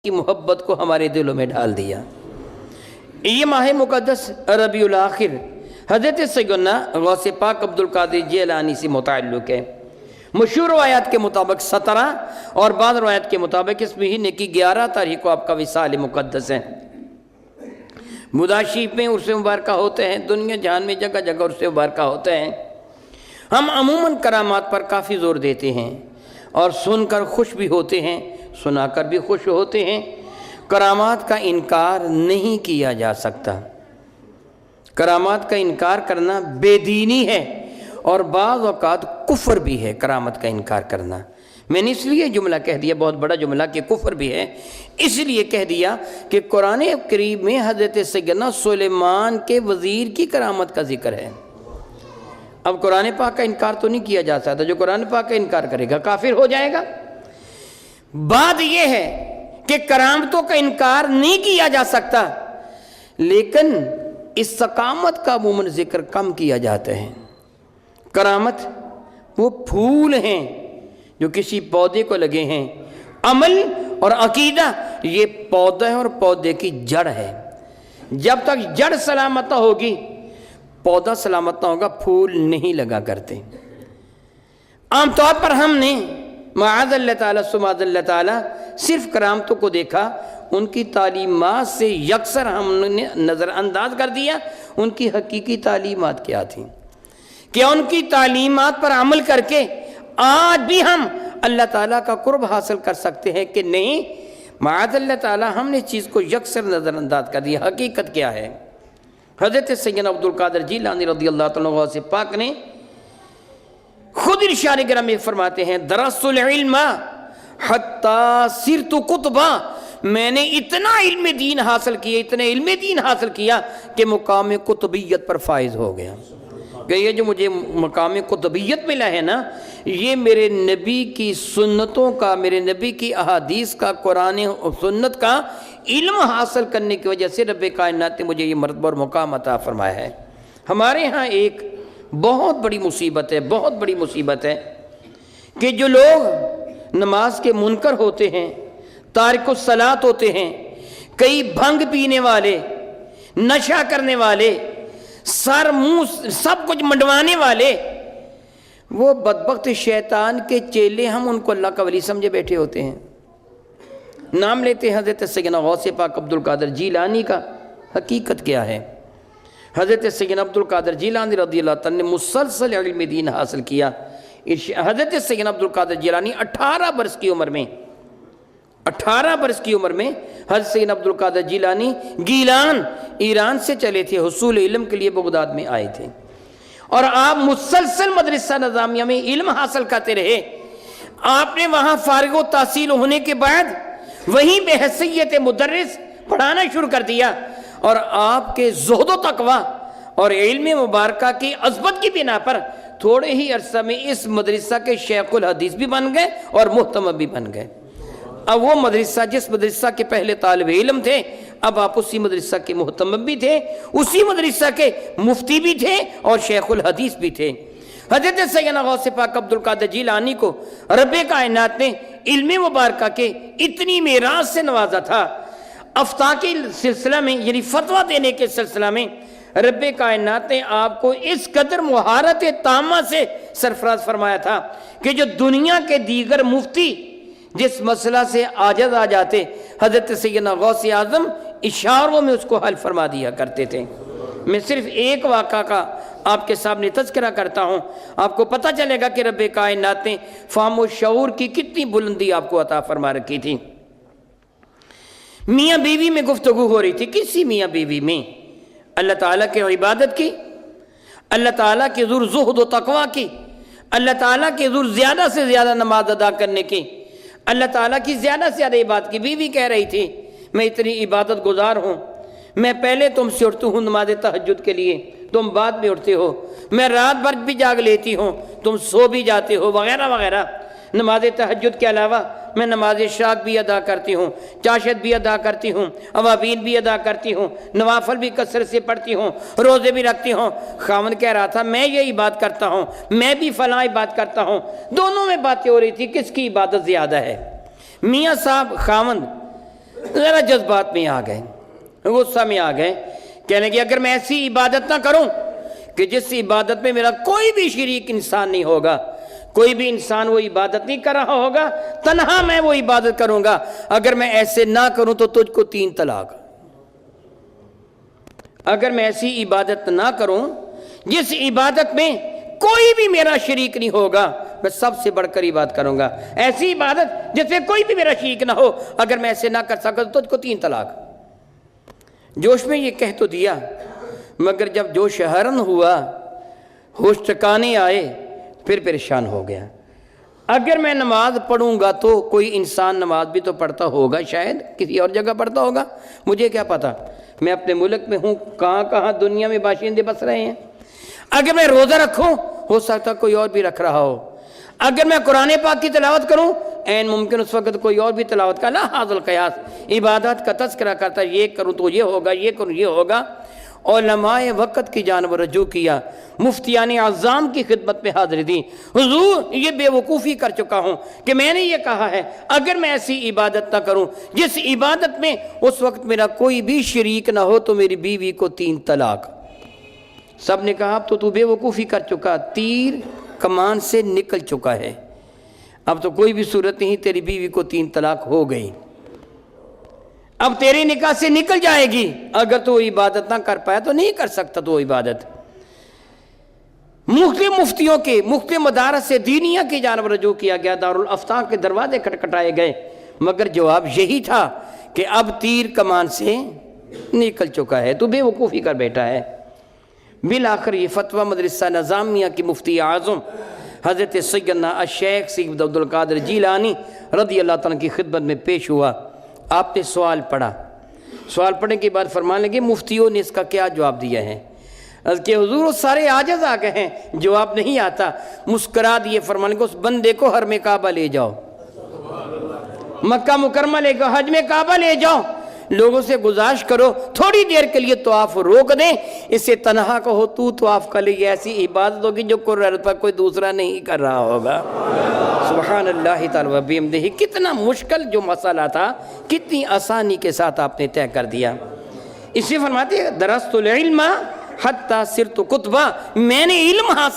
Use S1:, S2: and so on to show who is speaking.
S1: کی محبت کو ہمارے دلوں میں ڈال دیا۔ یہ ماہ مقدس ربیع الاخر حضرت سیدنا غوث پاک عبدالقادر جیلانی سے متعلق ہے۔ مشہور روایات کے مطابق 17 اور بعض روایات کے مطابق اس مہینے کی 11 تاریخ کو آپ کا وصال مقدس ہے۔ مداشیف میں عرس مبارکہ ہوتے ہیں، دنیا جہان میں جگہ جگہ عرس مبارکہ ہوتے ہیں۔ ہم عموماً کرامات پر کافی زور دیتے ہیں اور سن کر خوش بھی ہوتے ہیں، سنا کر بھی خوش ہوتے ہیں۔ کرامات کا انکار نہیں کیا جا سکتا۔ کرامات کا انکار کرنا بے دینی ہے اور بعض اوقات کفر بھی ہے کرامت کا انکار کرنا۔ میں نے اس لیے جملہ کہہ دیا، بہت بڑا جملہ، کہ کفر بھی ہے، اس لیے کہہ دیا کہ قرآن کریم میں حضرت سیدنا سلیمان کے وزیر کی کرامت کا ذکر ہے۔ اب قرآن پاک کا انکار تو نہیں کیا جا سکتا، جو قرآن پاک کا انکار کرے گا کافر ہو جائے گا۔ بات یہ ہے کہ کرامتوں کا انکار نہیں کیا جا سکتا، لیکن استقامت کا عموماً ذکر کم کیا جاتا ہے۔ کرامت وہ پھول ہیں جو کسی پودے کو لگے ہیں، عمل اور عقیدہ یہ پودا ہے اور پودے کی جڑ ہے۔ جب تک جڑ سلامت ہوگی، پودا سلامت نہ ہوگا، پھول نہیں لگا کرتے۔ عام طور پر ہم نے معاذ اللہ تعالیٰ سماذ اللہ تعالیٰ صرف کرامتوں کو دیکھا، ان کی تعلیمات سے یکسر ہم نے نظر انداز کر دیا ان کی حقیقی تعلیمات کیا تھیں۔ کیا ان کی تعلیمات پر عمل کر کے آج بھی ہم اللہ تعالیٰ کا قرب حاصل کر سکتے ہیں کہ نہیں؟ معاذ اللہ تعالیٰ ہم نے چیز کو یکسر نظر انداز کر دیا۔ حقیقت کیا ہے؟ حضرت سیدنا عبدالقادر جیلانی رضی اللہ تعالیٰ عنہ سے پاک نے خود ارشاد گرامی میں فرماتے ہیں، درست العلم حتی صرت قطبا، میں نے اتنا علم دین حاصل کیا، اتنا علم دین حاصل کیا کہ مقام قطبیت پر فائز ہو گیا۔ کہ یہ جو مجھے مقام قطبیت ملا ہے نا، یہ میرے نبی کی سنتوں کا، میرے نبی کی احادیث کا، قرآن و سنت کا علم حاصل کرنے کی وجہ سے رب کائنات نے مجھے یہ مرتبہ اور مقام عطا فرمایا ہے۔ ہمارے ہاں ایک بہت بڑی مصیبت ہے، بہت بڑی مصیبت ہے کہ جو لوگ نماز کے منکر ہوتے ہیں، تارک الصلاۃ ہوتے ہیں، کئی بھنگ پینے والے، نشہ کرنے والے، سر منہ سب کچھ منڈوانے والے، وہ بدبخت شیطان کے چیلے، ہم ان کو اللہ کا ولی سمجھے بیٹھے ہوتے ہیں۔ نام لیتے ہیں حضرت سیدنا غوث پاک عبدالقادر جیلانی کا۔ حقیقت کیا ہے؟ حضرت سیدنا عبدالقادر جیلانی رضی اللہ تعالیٰ نے مسلسل علم دین حاصل کیا۔ حضرت سیدنا عبدالقادر جیلانی 18 برس کی عمر میں حضرت سیدنا عبدالقادر جیلانی گیلان ایران سے چلے تھے، حصول علم کے لیے بغداد میں آئے تھے، اور آپ مسلسل مدرسہ نظامیہ میں علم حاصل کرتے رہے۔ آپ نے وہاں فارغ و تحصیل ہونے کے بعد وہیں بحیثیت مدرس پڑھانا شروع کر دیا، اور آپ کے زہد و تقوی اور علم مبارکہ کی عظمت کی بنا پر تھوڑے ہی عرصہ میں اس مدرسہ کے شیخ الحدیث بھی بن گئے اور محتمم بھی بن گئے۔ اب وہ مدرسہ، جس مدرسہ کے پہلے طالب علم تھے، اب آپ اسی مدرسہ کے محتمم بھی تھے، اسی مدرسہ کے مفتی بھی تھے اور شیخ الحدیث بھی تھے۔ حضرت سیدنا غوث پاک عبدالقادر جیلانی کو رب کائنات نے علم مبارکہ کے اتنی میراث سے نوازا تھا۔ افتاء کے سلسلہ میں، یعنی فتویٰ دینے کے سلسلہ میں، رب کائنات نے آپ کو اس قدر مہارت تامہ سے سرفراز فرمایا تھا کہ جو دنیا کے دیگر مفتی جس مسئلہ سے عاجز آ جاتے، حضرت سیدنا غوث اعظم اشاروں میں اس کو حل فرما دیا کرتے تھے۔ میں صرف ایک واقعہ کا آپ کے سامنے تذکرہ کرتا ہوں، آپ کو پتہ چلے گا کہ رب کائنات نے فہم و شعور کی کتنی بلندی آپ کو عطا فرما رکھی تھی۔ میاں بیوی میں گفتگو ہو رہی تھی، کسی میاں بیوی میں اللہ تعالیٰ کی عبادت کی، اللہ تعالیٰ کے ذر زہد و تقوی کی، اللہ تعالیٰ کے ذر زیادہ سے زیادہ نماز ادا کرنے کی، اللہ تعالیٰ کی زیادہ سے زیادہ عبادت کی۔ بیوی کہہ رہی تھی، میں اتنی عبادت گزار ہوں، میں پہلے تم سے اٹھتی ہوں نماز تہجد کے لیے، تم بعد میں اٹھتے ہو، میں رات بھر بھی جاگ لیتی ہوں، تم سو بھی جاتے ہو، وغیرہ وغیرہ۔ نماز تہجد کے علاوہ میں نماز شاق بھی ادا کرتی ہوں، چاشت بھی ادا کرتی ہوں، اوابین بھی ادا کرتی ہوں، نوافل بھی کثرت سے پڑھتی ہوں، روزے بھی رکھتی ہوں۔ خاوند کہہ رہا تھا، میں یہ عبادت کرتا ہوں، میں بھی فلاں عبادت کرتا ہوں۔ دونوں میں باتیں ہو رہی تھی، کس کی عبادت زیادہ ہے؟ میاں صاحب خاوند ذرا جذبات میں آ گئے، غصہ میں آ گئے، کہنے کہ اگر میں ایسی عبادت نہ کروں کہ جس عبادت میں میرا کوئی بھی شریک انسان نہیں ہوگا، کوئی بھی انسان وہ عبادت نہیں کر رہا ہوگا، تنہا میں وہ عبادت کروں گا، اگر میں ایسے نہ کروں تو تجھ کو 3 طلاق۔ اگر میں ایسی عبادت نہ کروں جس عبادت میں کوئی بھی میرا شریک نہیں ہوگا، میں سب سے بڑھ کر عبادت کروں گا، ایسی عبادت جس میں کوئی بھی میرا شریک نہ ہو، اگر میں ایسے نہ کر سکا تو تجھ کو 3 طلاق۔ جوش میں یہ کہہ تو دیا، مگر جب جوش ہرن ہوا، ہوش ٹھکانے آئے، پھر پریشان ہو گیا۔ اگر میں نماز پڑھوں گا تو کوئی انسان نماز بھی تو پڑھتا ہوگا، شاید کسی اور جگہ پڑھتا ہوگا، مجھے کیا پتا، میں اپنے ملک میں ہوں، کہاں کہاں دنیا میں باشندے بس رہے ہیں۔ اگر میں روزہ رکھوں، ہو سکتا کوئی اور بھی رکھ رہا ہو۔ اگر میں قرآن پاک کی تلاوت کروں، عین ممکن اس وقت کوئی اور بھی تلاوت کا، لا حاضر القیاس، عبادت کا تذکرہ کرتا ہے، یہ کروں تو یہ ہوگا، یہ کروں یہ ہوگا۔ علماء وقت کی جانب رجوع کیا، مفتیان اعظام کی خدمت میں حاضری دی، حضور یہ بے وقوفی کر چکا ہوں کہ میں نے یہ کہا ہے اگر میں ایسی عبادت نہ کروں جس عبادت میں اس وقت میرا کوئی بھی شریک نہ ہو تو میری بیوی کو 3 طلاق۔ سب نے کہا اب تو بے وقوفی کر چکا، تیر کمان سے نکل چکا ہے، اب تو کوئی بھی صورت نہیں، تیری بیوی کو 3 طلاق ہو گئی، اب تیری نکاح سے نکل جائے گی، اگر تو عبادت نہ کر پایا تو نہیں کر سکتا تو عبادت۔ مختلف مفتیوں کے مختلف مدارس سے دینیہ کی جانب رجوع کیا گیا، دارالافتاء کے دروازے کھٹکھٹائے گئے، مگر جواب یہی تھا کہ اب تیر کمان سے نکل چکا ہے، تو بے وقوفی کر بیٹھا ہے۔ بالآخر یہ فتویٰ مدرسہ نظامیہ کی مفتی اعظم حضرت سیدنا الشیخ سید عبد القادر جیلانی رضی اللہ تعالیٰ کی خدمت میں پیش ہوا۔ آپ نے سوال پڑھا، سوال پڑھنے کے بعد فرمانے لگے مفتیوں نے اس کا کیا جواب دیا ہے؟ کہ حضور سارے عاجز آ گئے ہیں، جواب نہیں آتا۔ مسکرا دیے، فرمانے کو اس بندے کو حرم کعبہ لے جاؤ، مکہ مکرمہ لے جاؤ، حج میں کعبہ لے جاؤ، لوگوں سے گزارش کرو تھوڑی دیر کے لیے طواف روک دیں، اسے تنہا کہو تو طواف کر لے، یہ ایسی عبادت ہوگی جو قرآن پر کوئی دوسرا نہیں کر رہا ہوگا۔ سبحان اللہ تعالی و بحمدہ، کتنا مشکل جو مسئلہ تھا کتنی آسانی کے ساتھ آپ نے طے کر دیا۔ اسی فرماتے درست العلم حتی صرت کتبہ، میں نے علم حاصل